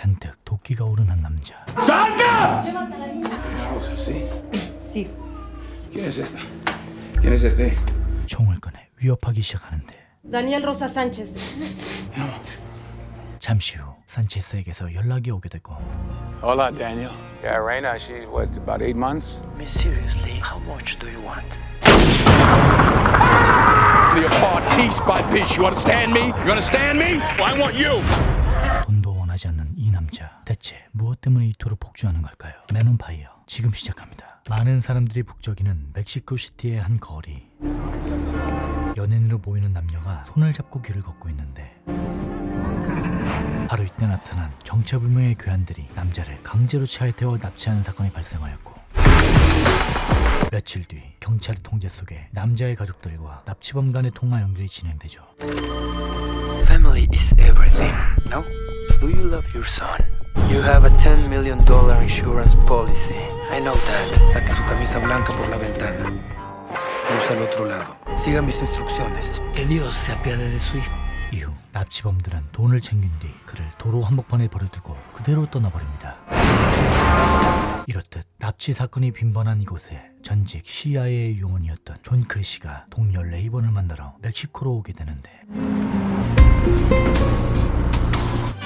잔뜩 도끼가 오른 한 남자. 총을 꺼내 위협하기 시작하는데 Daniel Rosa Sánchez. 잠시 후 산체스에게서 연락이 오게 되고 Hola, Daniel. Yeah, right now she's what, about 8 months? Me seriously, how much do you want? Me apart piece by piece. You understand me? You understand me? Well, I want you. 돈도 원하지 않는 이 남자, 대체 무엇 때문에 이토록 폭주하는 걸까요? 맨온파이어 지금 시작합니다. 많은 사람들이 북적이는 멕시코 시티의 한 거리. 연인으로 보이는 남녀가 손을 잡고 길을 걷고 있는데 바로 이때 나타난 정체불명의 괴한들이 남자를 강제로 차에 태워 납치하는 사건이 발생하였고, 며칠 뒤 경찰의 통제 속에 남자의 가족들과 납치범 간의 통화 연결이 진행되죠. Family is everything. No? Do you love your son? You have a $10 million insurance policy. I know that. Saque su camisa blanca por la ventana. Cruza al otro lado. Siga mis instrucciones. Que Dios se apiade de su hijo. 이후 납치범들은 돈을 챙긴 뒤 그를 도로 한복판에 버려두고 그대로 떠나버립니다. 이렇듯 납치 사건이 빈번한 이곳에 전직 CIA 요원이었던 존 크리시가 동료 레이번을 만나러 멕시코로 오게 되는데,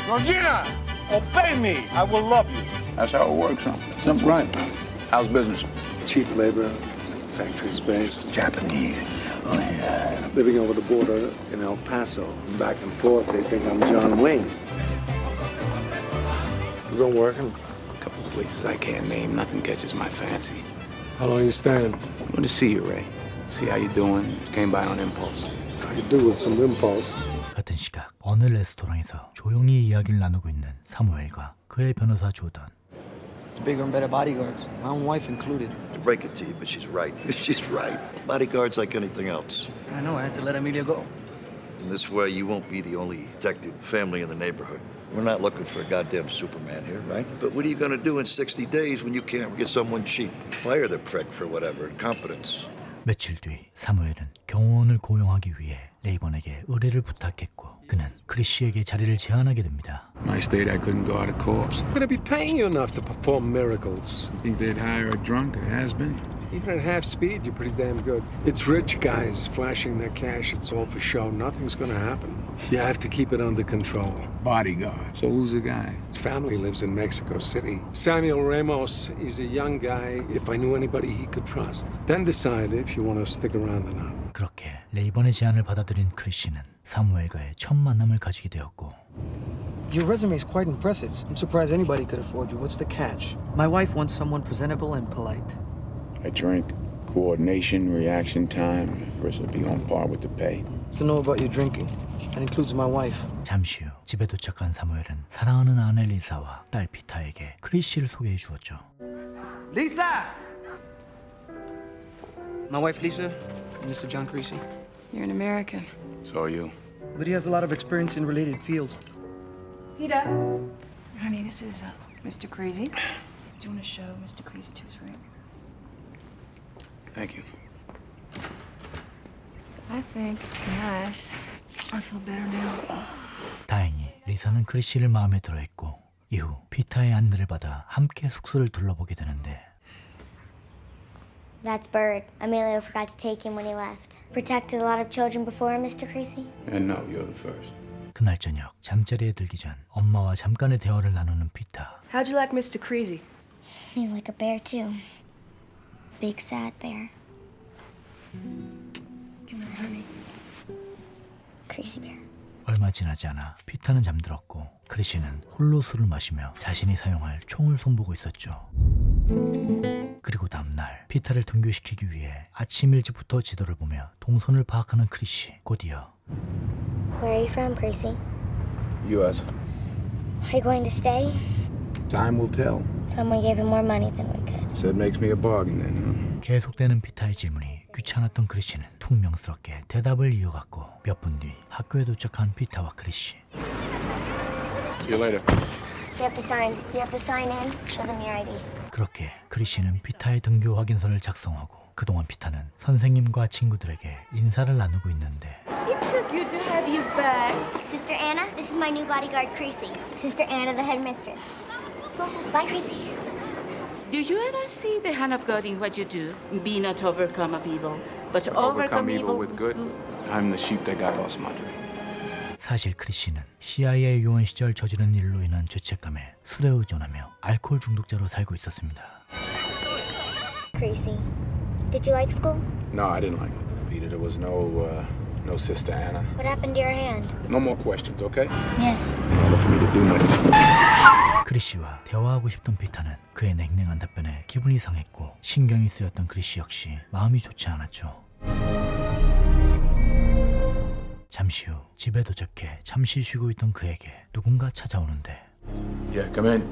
Georgina, obey me. I will love you. That's how it works, huh? Simple, right? How's business? Cheap labor, factory space, Japanese. Oh, yeah. living over the border in El Paso. Back and forth, they think I'm John Wayne. You been working? A couple of places I can't name. Nothing catches my fancy. How long you staying? Good to see you, Ray. See how you doing. Came by on impulse. I could do with some impulse. 같은 시각 어느 레스토랑에서 조용히 이야기를 나누고 있는 사무엘과 그의 변호사 조던. It's bigger and better bodyguards, my own wife included. To break it to you, but she's right. She's right. Bodyguard's like anything else. I know, I had to let Amelia go. In this way, you won't be the only detective family in the neighborhood. We're not looking for a goddamn Superman here, right? But what are you gonna do in 60 days when you can't get someone cheap? Fire the prick for whatever, incompetence. 며칠 뒤 사무엘은 경호원을 고용하기 위해 레이번에게 의뢰를 부탁했고, 그는 크리시에게 자리를 제안하게 됩니다. My state, I couldn't guard a corpse. I'm gonna be paying you enough to perform miracles. Think they'd hire a drunk? It has been. Even at half speed, you're pretty damn good. It's rich guys flashing their cash. It's all for show. Nothing's gonna happen. You have to keep it under control. Bodyguard. So who's the guy? His family lives in Mexico City. Samuel Ramos is a young guy. If I knew anybody he could trust, then decide if you want to stick around or not. 그렇게 레이번의 제안을 받아들인 크리시는 사무엘과의 첫 만남을 가지게 되었고, Your resume is quite impressive. I'm surprised anybody could afford you. What's the catch? My wife wants someone presentable and polite. I drink. Coordination, reaction time. First will be on par with the pay. So know about your drinking. That includes my wife. 잠시 후 집에 도착한 사무엘은 사랑하는 아내 리사와 딸 피타에게 크리시를 소개해 주었죠. Lisa! My wife Lisa, Mr. John Creasy. You're an American. So are you. But he has a lot of experience in related fields. Peter. Honey, this is Mr. Crazy. Do you want to show Mr. Crazy to his room? Thank you. I think it's nice. I feel better now. 다행히 리사는 크리시를 마음에 들어했고, 이후 피타의 안내를 받아 함께 숙소를 둘러보게 되는데, That's Bird. Emilio forgot to take him when he left. Protected a lot of children before him, Mr. Creasy? And no, you're the first. 그날 저녁 잠자리에 들기 전 엄마와 잠깐의 대화를 나누는 피타. How'd you like Mr. Crazy? He's like a bear, too. Big, sad bear. Good night, honey. Creasy bear. 얼마 지나지 않아 피타는 잠들었고, 크리시는 홀로 술을 마시며 자신이 사용할 총을 손보고 있었죠. 그리고 다음날 피타를 등교시키기 위해 아침 일찍부터 지도를 보며 동선을 파악하는 크리시. 곧이어 Where are you from, Creasy? U.S. Are you going to stay? Time will tell. Someone gave him more money than we could. So it makes me a bargain then, huh? 계속되는 피타의 질문이 귀찮았던 크리시는 퉁명스럽게 대답을 이어갔고, 몇 분 뒤 학교에 도착한 피타와 크리시. See you later. You have to sign. You have to sign in. Show them your ID. 그렇게 크리시는 피타의 등교 확인서를 작성하고, 그동안 피타는 선생님과 친구들에게 인사를 나누고 있는데, It's so good to have you back. Sister Anna, this is my new bodyguard, Creasy. Sister Anna, the headmistress. Bye, Creasy. Do you ever see the hand of God in what you do? Be not overcome of evil, but overcome evil with good. I'm the sheep that got lost, Madre. 사실 크리시는 CIA 요원 시절 저지른 일로 인한 죄책감에 술에 의존하며 알코올 중독자로 살고 있었습니다. Creasy, did you like school? No, I didn't like it. Peter, there was no Sister Anna. What happened to your hand? No more questions, okay? Yes. In order for me to do much. 크리시와 대화하고 싶던 피터는 그의 냉랭한 답변에 기분이 상했고 신경이 쓰였던 크리시 역시 마음이 좋지 않았죠. 잠시 후 집에 도착해 잠시 쉬고 있던 그에게 누군가 찾아오는데 Yeah, come in.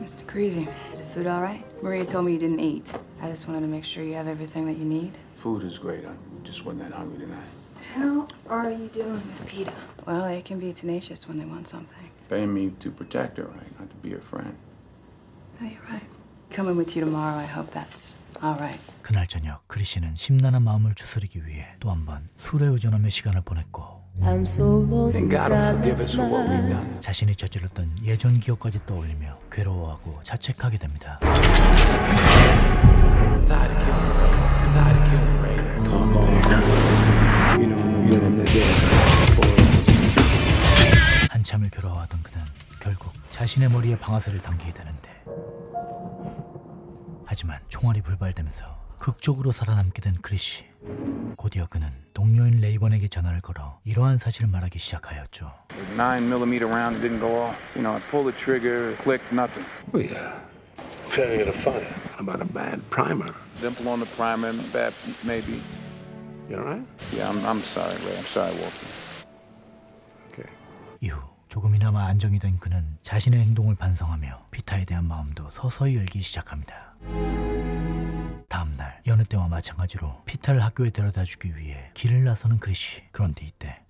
Mr. Creasy, is the food all right? Maria told me you didn't eat. I just wanted to make sure you have everything that you need. Food is great. I just wasn't that hungry tonight. How are you doing with PETA? Well, they can be tenacious when they want something. Paying me to protect her, right? Not to be her friend. Oh, you're right. Coming with you tomorrow, I hope that's all right. 그날 저녁 크리시는 심란한 마음을 추스리기 위해 또 한 번 술에 의존하며 시간을 보냈고 And God will forgive us for what we've done. 자신이 저질렀던 예전 기억까지 떠올리며 괴로워하고 자책하게 됩니다. 한참을 괴로워하던 그는 결국 자신의 머리에 방아쇠를 당기게 되는데 하지만 총알이 불발되면서 극적으로 살아남게 된 크리시. 곧이어 그는 동료인 레이번에게 전화를 걸어 이러한 사실을 말하기 시작하였죠. The 9mm round didn't go off. You know, I pulled the trigger, clicked, nothing. Oh, yeah. Failure to fire. How about a bad primer? Dimple on the primer, bad, maybe. You all right? Yeah, I'm sorry, Ray. I'm sorry, Walter. Okay. 이후 조금이나마 안정이 된 그는 자신의 행동을 반성하며 피타에 대한 마음도 서서히 열기 시작합니다. 다음날 여느 때와 마찬가지로 피타를 학교에 데려다주기 위해 길을 나서는 크리시. 그런데 이때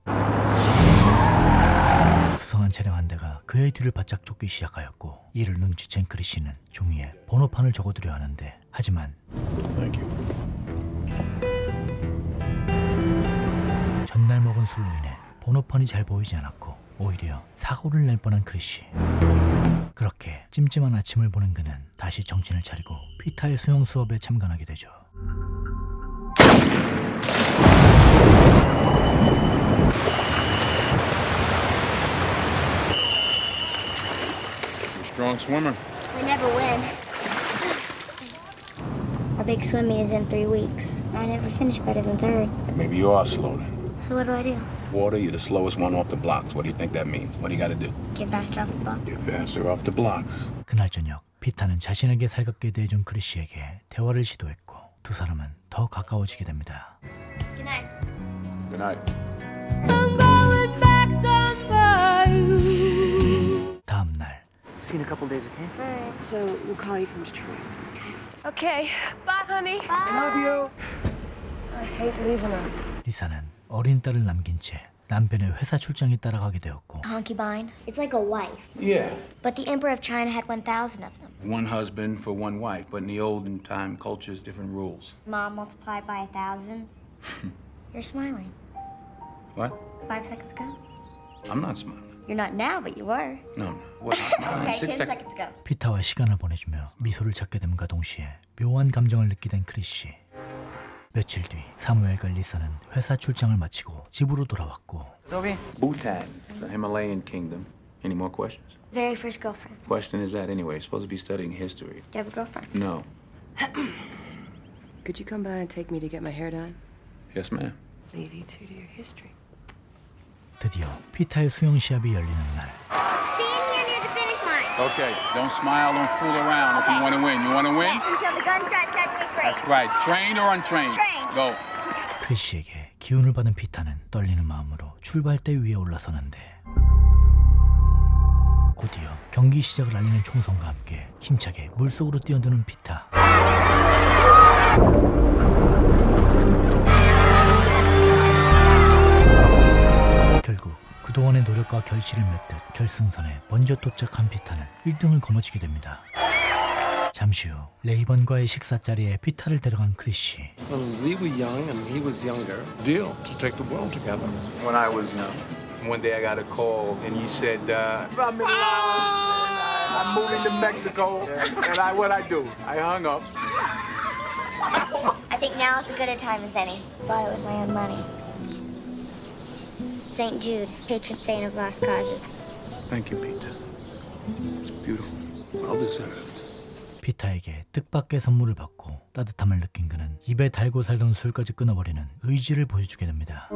수상한 차량 한 대가 그의 뒤를 바짝 쫓기 시작하였고 이를 눈치챈 크리시는 종이에 번호판을 적어두려 하는데 하지만 Thank you. 전날 먹은 술로 인해 번호판이 잘 보이지 않았고 오히려 사고를 낼 뻔한 크리시. 그렇게 찜찜한 아침을 보낸 그는 다시 정신을 차리고 피타의 수영 수업에 참관하게 되죠. You're a strong swimmer. We never win. Our big swim meet is in 3 weeks. I never finished better than third. Maybe you are slow then. So what do? Water, you're the slowest one off the blocks. What do you think that means? What do you got to do? Get faster off the block. Get faster off the blocks. 그날 저녁 피타는 자신에게 살갑게 대해준 크리시에게 대화를 시도했고 두 사람은 더 가까워지게 됩니다. Good night. Good night. 다음 날 See you in a couple days, okay? Alright. So we'll call you from Detroit. Okay. Bye, honey. Love you. I hate leaving her. 리사는 어린 딸을 남긴 채 남편의 회사 출장에 따라가게 되었고 Concubine. It's like a wife. Yeah. But the Emperor of China had 1,000 of them. One husband for one wife, but in the olden time cultures, different rules. Mom multiplied by 1,000. You're smiling. What? 5 seconds ago? I'm not smiling. You're not now, but you were. No. What? Okay, 6 10 seconds. seconds ago. 피타와 시간을 보내주며 미소를 찾게 됨과 동시에 묘한 감정을 느끼게 된 크리시. 며칠 뒤 사무엘과 리사는 회사 출장을 마치고 집으로 돌아왔고 Toby? Bhutan. It's a Himalayan kingdom. Any more questions? Very first girlfriend. Question is that anyway? You're supposed to be studying history. Do you have a girlfriend? No. Could you come by and take me to get my hair done? Yes, ma'am. Leave you two to your history. 드디어 피타의 수영 시합이 열리는 날 Stand here near the finish line. Okay, don't smile, don't fool around if you want to win. You want to win? Until the gunshot touch me free. That's right. Trained or untrained? Trained. Go. 크리시에게 기운을 받은 피타는 떨리는 마음으로 출발대 위에 올라서는데 곧이어 경기 시작을 알리는 총성과 함께 힘차게 물속으로 뛰어드는 피타. 결국 그동안의 노력과 결실을 맺듯 결승선에 먼저 도착한 피타는 1등을 거머쥐게 됩니다. 잠시 후 레이번과의 식사 자리에 피터를 데려간 크리시. When we were young and he was younger, deal to take the world together. When I was young. One day I got a call and he said, I'm in love. I'm moving to Mexico. And what I do? I hung up. I think now is as good a time as any. Bought it with my own money. St. Jude, patron saint of lost causes. Thank you, Peter. It's beautiful. Well deserved. 피터에게 뜻밖의 선물을 받고 따뜻함을 느낀 그는 입에 달고 살던 술까지 끊어버리는 의지를 보여주게 됩니다.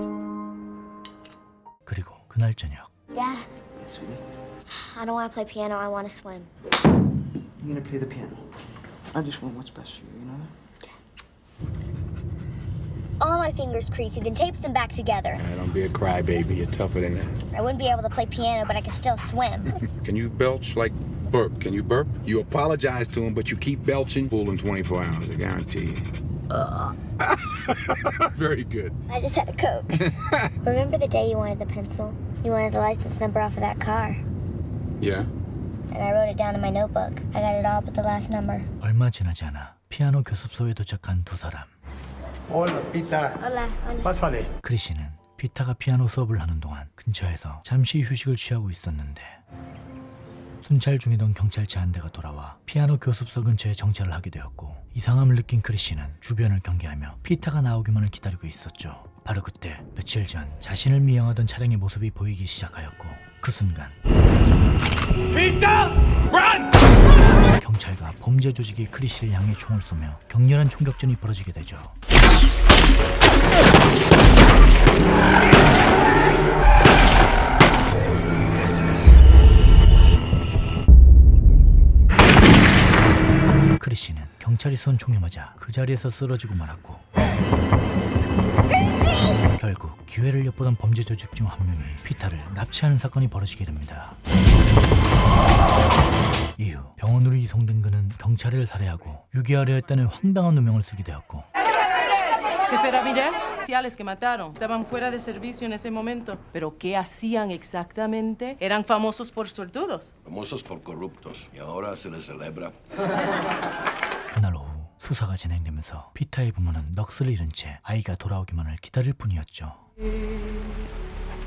그리고 그날 저녁. Dad. Sweetie. I don't want to play piano. I want to swim. You're gonna play the piano. I just want what's best for you, you know that? All my fingers creasy, then tape them back together. Don't be a crybaby. You're tougher than that. I wouldn't be able to play piano, but I can still swim. Can you belch like burp? Can you burp? You apologize to him, but you keep belching. Full in 24 hours, I guarantee you. Very good. I just had a Coke. Remember the day you wanted the pencil? You wanted the license number off of that car. Yeah. And I wrote it down in my notebook. I got it all but the last number. 얼마 지나지 않아 피아노 교습소에 도착한 두 사람. Hola, Pita. Hola, hola. Pásale. 크리시는 피터가 피아노 수업을 하는 동안 근처에서 잠시 휴식을 취하고 있었는데 순찰 중이던 경찰차 한 대가 돌아와 피아노 교습소 근처에 정차를 하게 되었고 이상함을 느낀 크리시는 주변을 경계하며 피터가 나오기만을 기다리고 있었죠. 바로 그때 며칠 전 자신을 미행하던 차량의 모습이 보이기 시작하였고 그 순간 경찰과 범죄 조직이 크리시를 향해 총을 쏘며 격렬한 총격전이 벌어지게 되죠. 크리시는 경찰이 쏜 총에 맞아 그 자리에서 쓰러지고 말았고 결국 기회를 엿보던 범죄 조직 중 한 명이 피터를 납치하는 사건이 벌어지게 됩니다. 이후 병원으로 이송된 그는 경찰을 살해하고 유기하려 했다는 황당한 누명을 쓰게 되었고 Jefe Ramírez, oficiales que mataron. Estaban fuera de servicio en ese momento. ¿Pero qué hacían exactamente? Eran famosos por suertudos. Famosos por corruptos. Y ahora se les celebra. 그날 오후 수사가 진행되면서 피터의 부모는 넋을 잃은 채 아이가 돌아오기만을 기다릴 뿐이었죠.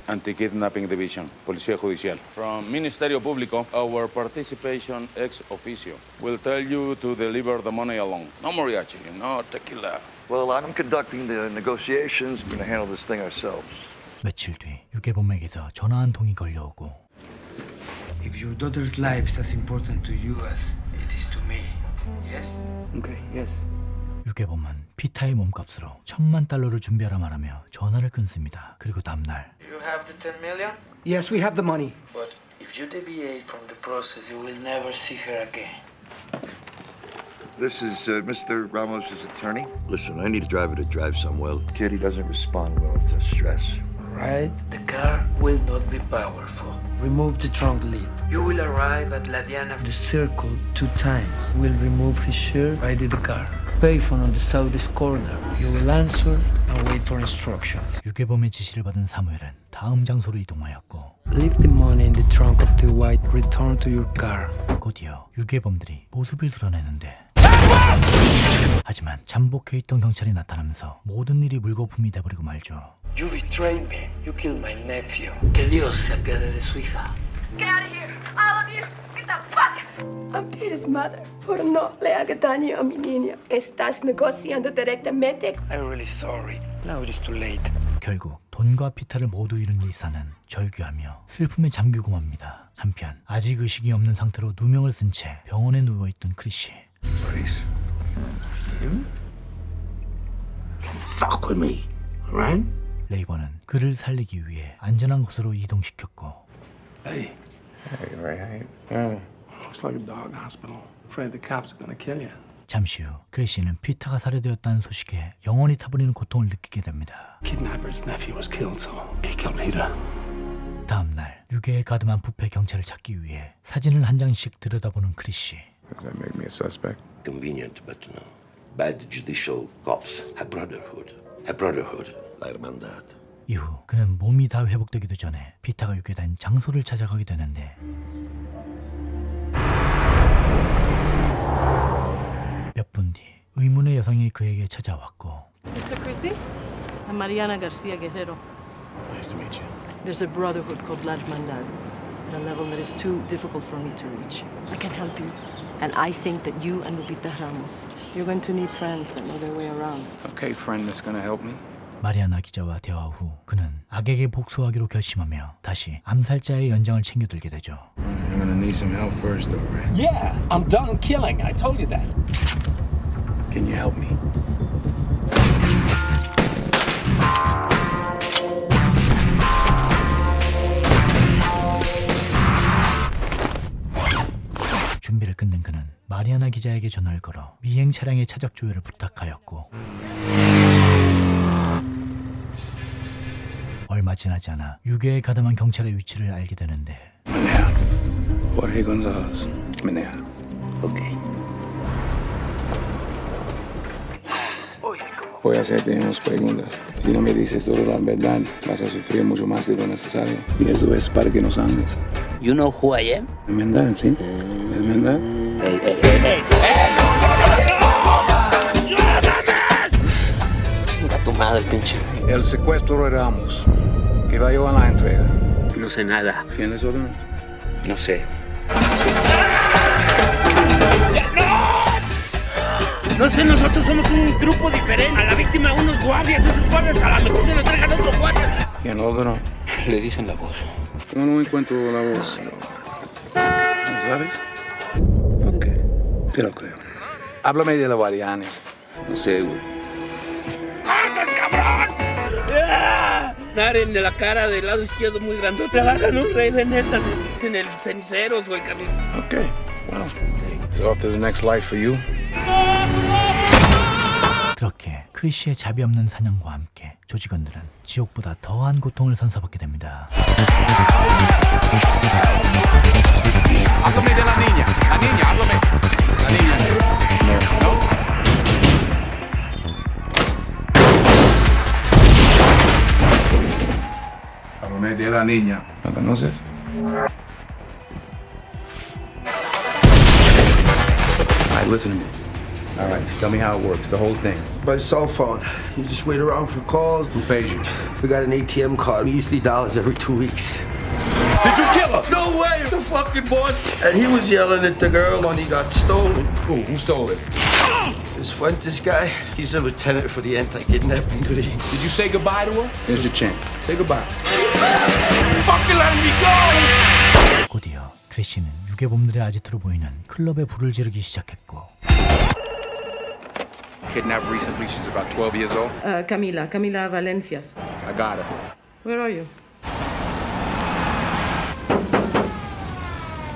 Anti-Kidnapping Division, Policía Judicial. From Ministerio Público, our participation ex officio. We'll tell you to deliver the money alone. No mariachi, no tequila. Well, I'm conducting the negotiations. We're going to handle this thing ourselves. 며칠 뒤 유괴범에게서 전화 한 통이 걸려오고 If your daughter's life is as important to you as it is to me, yes? Okay, yes. 유괴범은 피터의 몸값으로 $10,000,000를 준비하라 말하며 전화를 끊습니다. 그리고 다음날 You have the 10 million? Yes, we have the money. But if you deviate from the process, you will never see her again. This is Mr. Ramos' attorney. Listen, I need a driver to drive somewhere. Kid, he doesn't respond well to stress. Right? The car will not be powerful. Remove the trunk lead. You will arrive at La Diana of the Circle 2 times. We'll remove his shirt, ID the car. Payphone on the southeast corner. You will answer and wait for instructions. 유괴범의 지시를 받은 사무엘은 다음 장소로 이동하였고 Leave the money in the trunk of the white. Return to your car. 곧이어 유괴범들이 모습을 드러내는데 하지만 잠복해 있던 경찰이 나타나면서 모든 일이 물거품이 돼버리고 말죠. You betrayed me. You killed my nephew. Que Dios se apiade de su hija. Get out of here! All of you! Get the fuck! I'm Peter's mother. Por no le haga daño a mi niña. Estás negociando directamente. I'm really sorry. Now it is too late. 결국 돈과 피터를 모두 잃은 리사는 절규하며 슬픔에 잠기고 맙니다. 한편 아직 의식이 없는 상태로 누명을 쓴 채 병원에 누워있던 크리시. Chris. Him? Don't fuck with me, right? 레이번은 그를 살리기 위해 안전한 곳으로 이동시켰고 Hey. Hey, right. Yeah. Looks like a dog hospital. Afraid the cops are gonna kill you. 잠시 후 크리시는 피터가 살해되었다는 소식에 영원히 타버리는 고통을 느끼게 됩니다. Kidnapper's nephew was killed, so he killed Peter. 다음날 유괴에 가담한 부패 경찰을 찾기 위해 사진을 한 장씩 들여다보는 크리시. Does that make me a suspect? Convenient, but no. Bad judicial cops have brotherhood. Have brotherhood. La hermandad. 이후 그는 몸이 다 회복되기도 전에 피터가 유괴된 장소를 찾아가게 되는데 의문의 여성이 그에게 찾아왔고 Mr. Creasy? I'm Mariana Garcia Guerrero. Nice to meet you. There's a brotherhood called La Hermandad at a level that is too difficult for me to reach. I can help you. And I think that you and Lupita Ramos, you're going to need friends that know their way around. Okay, friend that's gonna help me. 마리아나 기자와 대화 후 그는 악에게 복수하기로 결심하며 다시 암살자의 연장을 챙겨들게 되죠. You're gonna need some help first, though, right? Yeah, I'm done killing. I told you that. Can you help me? 준비를 끝낸 그는 마리아나 기자에게 전화를 걸어 미행 차량의 차적 조회를 부탁하였고 얼마 지나지 않아 유괴에 가담한 경찰의 위치를 알게 되는데 Menea. Jorge Gonzalez. Menea. Ok. Voy a hacerte unas preguntas. Si no me dices toda la verdad, vas a sufrir mucho más de lo necesario. Y eso es para que no sangres. You know who I am? ¿Es verdad, sí? ¿Es verdad? Chinga tu madre, pinche. El secuestro de Ramos. Que vaya a la entrega. No sé nada. ¿Quién les ordenó? No sé. No sé, nosotros somos un grupo diferente. A la víctima unos guardias, esos guardias a lo mejor se lo entregan a otros guardias. ¿Quién lo ordenó? Le dicen la voz. ¿Cómo no encuentro la voz? ¿No sabes? Ok, te lo creo. Háblame de los Guardianes. No sé, güey. ¡Marcas, cabrón! Naren de la cara del lado izquierdo muy grande. Trabajan un rey en esas, en el ceniceros o el camino. Okay, well, it's off to the next life for you. 그렇게 크리시의 자비 없는 사냥과 함께 조직원들은 지옥보다 더한 고통을 선사받게 됩니다. Háblame de la niña. La niña, háblame. La niña. No. Háblame de la niña. ¿La conoces? All right, listen to me. All right, tell me how it works, the whole thing. By cell phone. You just wait around for calls. Who pays you? We got an ATM card. We use $3 every 2 weeks. Did you kill her? No way! The fucking boss. And he was yelling at the girl when he got stolen. Who stole it? This Fuentes guy, he's a lieutenant for the anti-kidnapping division. Did you say goodbye to her? Here's your chance. Say goodbye. Fucking let me go! 곧이어 크리시는 유괴범들의 아지트로 보이는 클럽에 불을 지르기 시작했고 Kidnapped recently. She's about 12 years old. Camila Valencias. I got her. Where are you?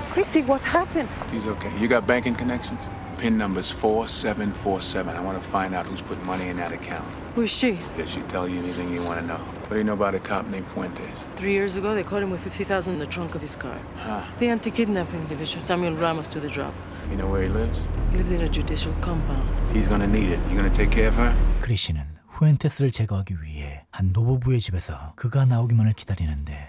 Chrissy, what happened? She's okay. You got banking connections? PIN number's 4747. I want to find out who's putting money in that account. Who is she? Did she tell you anything you want to know? What do you know about a cop named Fuentes? 3 years ago, they caught him with $50,000 in the trunk of his car. Huh. The anti-kidnapping division. Samuel Ramos to the job. You know where he lives? He lives in a judicial compound. He's gonna need it. You gonna take care of her? 크리시는 후엔테스를 제거하기 위해 한 노부부의 집에서 그가 나오기만을 기다리는데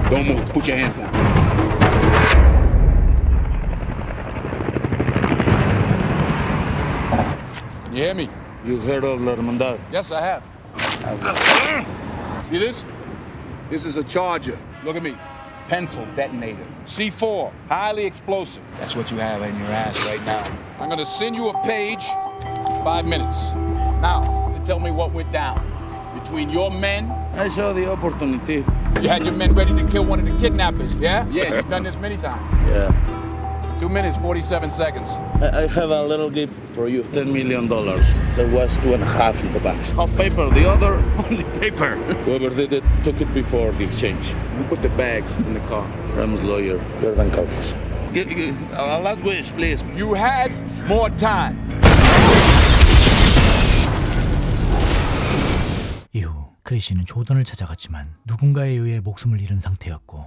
Don't move. Put your hands down. Can you hear me? You heard of La Hermandad? Yes, I have. See this? This is a charger. Look at me. Pencil detonator. C4. Highly explosive. That's what you have in your ass right now. I'm gonna send you a page. 5 minutes. Now, to tell me what went down. Between your men. I saw the opportunity. You had your men ready to kill one of the kidnappers, yeah? Yeah, you've done this many times. Yeah. 2 minutes, 47 seconds. I have a little gift for you. $10 million. There was 2.5 in the box. Half paper, the other only paper. Whoever did it took it before the exchange. Who put the bags in the car? Ramos' lawyer, Jordan Kaufus. A last wish, please. You had more time. 이후 크리시는 조던을 찾아갔지만 누군가에 의해 목숨을 잃은 상태였고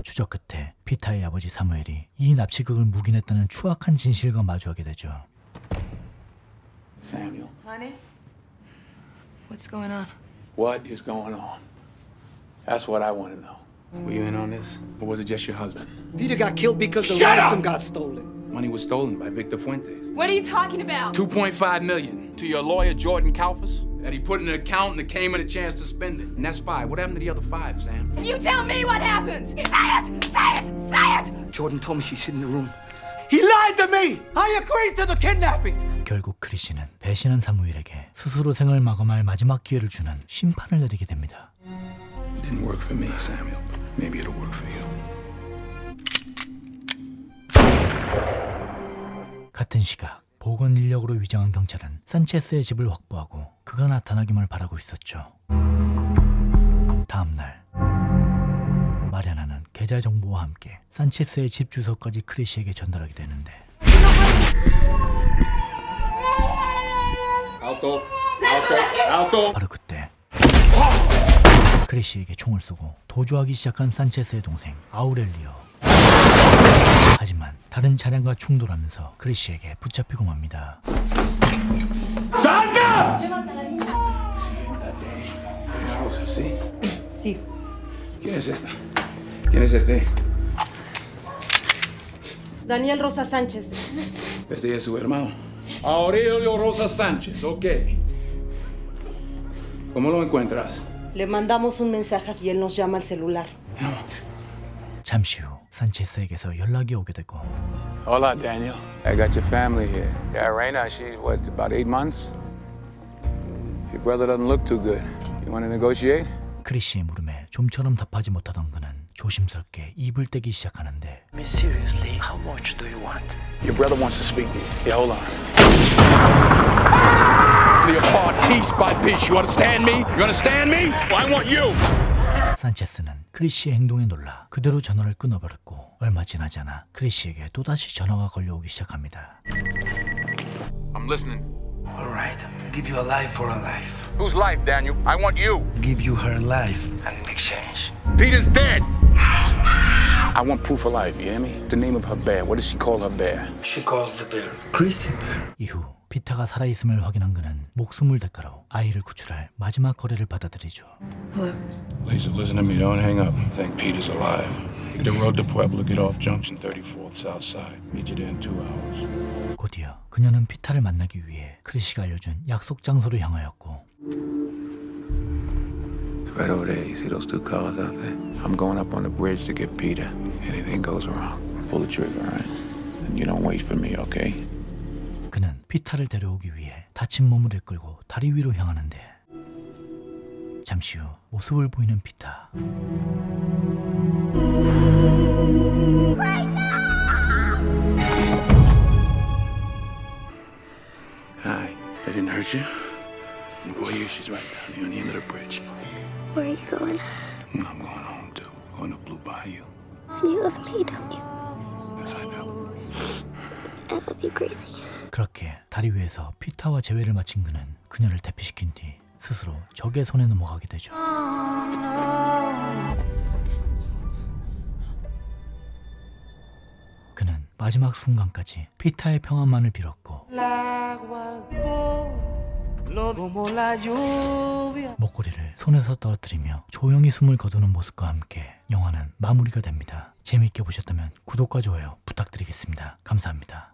추적 끝에 피타의 아버지 사무엘이 이 납치극을 묵인했다는 추악한 진실과 마주하게 되죠. Samuel, Honey? What's going on? what is going on? That's what I want to know. Were you in on this? Or was it just your husband? Peter got killed because the Shut ransom up! got stolen. Money was stolen by Victor Fuentes. What are you talking about? $2.5 million to your lawyer, Jordan Kalfas, that he put in an account and it came in a chance to spend it. And that's $5. What happened to the other $5, Sam? You tell me what happened! Say it! Say it! Say it! Jordan told me she's in the room. He lied to me! I agreed to the kidnapping! 결국 크리시는 배신한 사무엘에게 스스로 생을 마감할 마지막 기회를 주는 심판을 내리게 됩니다. It didn't work for me, Samuel, but maybe it'll work for you. 같은 시각 보건 인력으로 위장한 경찰은 산체스의 집을 확보하고 그가 나타나기만 바라고 있었죠. 다음 날 마리아나는 계좌 정보와 함께 산체스의 집 주소까지 크리시에게 전달하게 되는데 바로 그때 크리시에게 총을 쏘고 도주하기 시작한 산체스의 동생 아우렐리오. 하지만 다른 차량과 충돌하면서 크리시에게 붙잡히고 맙니다. ¿Sí? Sí. ¿Quién es esta? ¿Quién es este? Daniel Rosa Sánchez. Este es su hermano. Aurelio Rosa Sánchez, ok. ¿Cómo lo encuentras? Le mandamos un mensaje y él nos llama al celular. 잠시 후 산체스에게서 연락이 오게 되고 Hola, Daniel. I got your family here. Yeah, Reina, she's what, about 8 months? Your brother doesn't look too good. You want to negotiate? 크리시의 물음에 좀처럼 답하지 못하던 그는 조심스럽게 입을 떼기 시작하는데 Miss, seriously, how much do you want? Your brother wants to speak to you. Yeah, hold on. Apart piece by piece. You understand me? You understand me? I want you. 산체스는 크리시의 행동에 놀라 그대로 전화를 끊어버렸고 얼마 지나지 않아 크리시에게 또다시 전화가 걸려오기 시작합니다. I'm listening. All right, give you a life for a life. Whose life, Daniel? I want you. Give you her life, and in exchange, Peter's dead. I want proof of life, you hear me? The name of her bear. What does she call her bear? she calls the bear Chrissy Bear. 이후 피타가 살아있음을 확인한 그는 목숨을 대가로 아이를 구출할 마지막 거래를 받아들이죠. Lisa, listen to me. Don't hang up. Think Peter's alive. Take the road to Pueblo. Get off Junction 34th South Side. Meet you there in 2 hours. 곧이어 그녀는 피타를 만나기 위해 크리시가 알려준 약속 장소로 향하였고 Right over there. You see those 2 cars out there? I'm going up on the bridge to get Peter. Anything goes wrong, pull the trigger, all right? And you don't wait for me, okay? 그는 피타를 데려오기 위해 다친 몸을 이끌고 다리 위로 향하는데 잠시 후 모습을 보이는 피타. Hi. They didn't hurt you? Over here, she's right down here on the end of the bridge. Where are you going? I'm going home, too. Going to Blue Bayou. You love me, don't you? Yes, I do. I love you, Gracie. 그렇게 다리 위에서 피타와 재회를 마친 그는 그녀를 대피시킨 뒤 스스로 적의 손에 넘어가게 되죠. 그는 마지막 순간까지 피타의 평안만을 빌었고 목걸이를 손에서 떨어뜨리며 조용히 숨을 거두는 모습과 함께 영화는 마무리가 됩니다. 재미있게 보셨다면 구독과 좋아요 부탁드리겠습니다. 감사합니다.